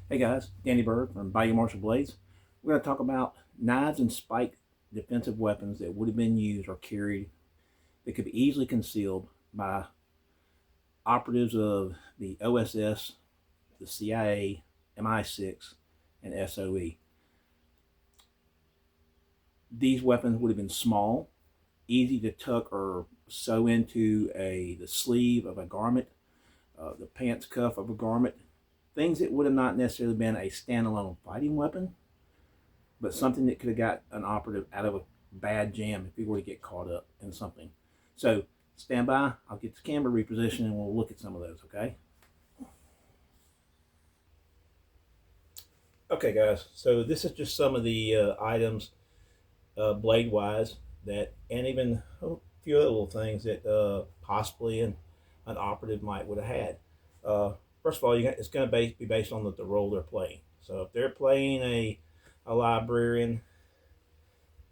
Hey guys, Danny Bird from Bayou Marshall Blades. We're going to talk about knives and spike defensive weapons that would have been used or carried that could be easily concealed by operatives of the OSS, the CIA, MI6, and SOE. These weapons would have been small, easy to tuck or sew into the sleeve of a garment, the pants cuff of a garment, things that would have not necessarily been a standalone fighting weapon, but something that could have got an operative out of a bad jam if he were to get caught up in something. So stand by, I'll get the camera repositioned and we'll look at some of those, okay? Okay guys, so this is just some of the items blade wise that, and even a few other little things that possibly an operative might would have had. First of all, it's going to be based on the role they're playing. So if they're playing a librarian,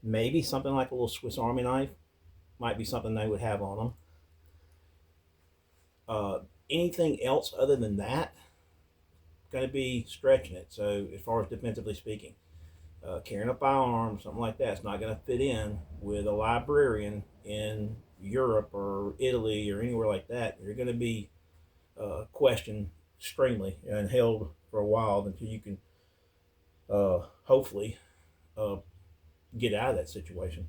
maybe something like a little Swiss Army knife might be something they would have on them. Anything else other than that, going to be stretching it. So as far as defensively speaking, carrying a firearm, something like that, it's not going to fit in with a librarian in Europe or Italy or anywhere like that. You're going to be questioned extremely and held for a while until you can hopefully get out of that situation.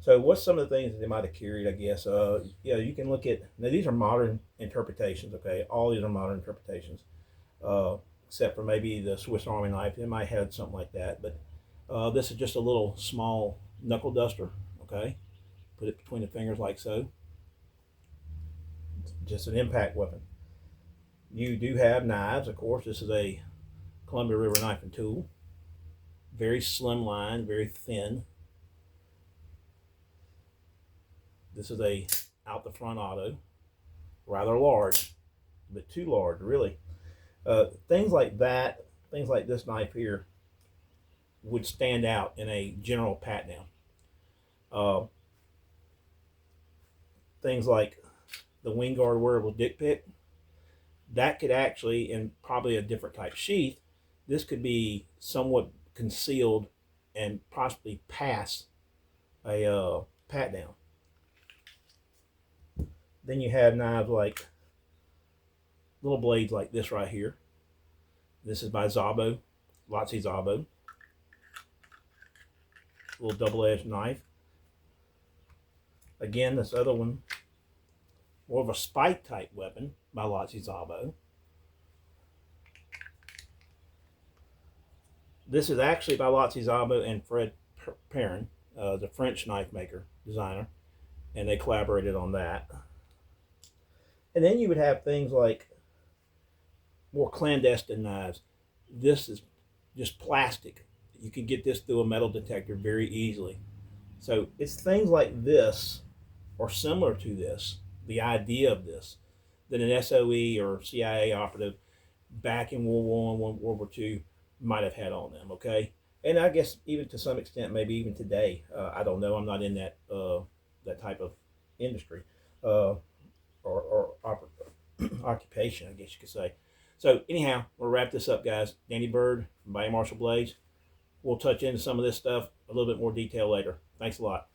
So what's some of the things that they might have carried, I guess? You can look at, now these are modern interpretations, okay? All these are modern interpretations, except for maybe the Swiss Army knife. They might have something like that, but this is just a little small knuckle duster, okay? Put it between the fingers like so. Just an impact weapon. You do have knives, of course. This is a Columbia River knife and tool. Very slim line, very thin. This is a out the front auto, rather large, a bit too large, really. Things like that, things like this knife here, would stand out in a general pat down. Things like the wing guard wearable dick pick, that could actually, in probably a different type sheath, this could be somewhat concealed and possibly pass a pat down. Then you have knives like little blades like this right here. This is by Szabo, Lotzi Szabo. Little double-edged knife. Again, this other one, more of a spike type weapon by Lotzi Szabo. This is actually by Lotzi Szabo and Fred Perrin, the French knife maker, designer, and they collaborated on that. And then you would have things like more clandestine knives. This is just plastic. You can get this through a metal detector very easily. So it's things like this, or similar to this, the idea of this, that an SOE or CIA operative back in World War I, World War II might have had on them, okay? And I guess even to some extent, maybe even today, I don't know, I'm not in that that type of industry or occupation, I guess you could say. So anyhow, we'll wrap this up, guys. Danny Bird from Bayou Marshall Blades. We'll touch into some of this stuff a little bit more detail later. Thanks a lot.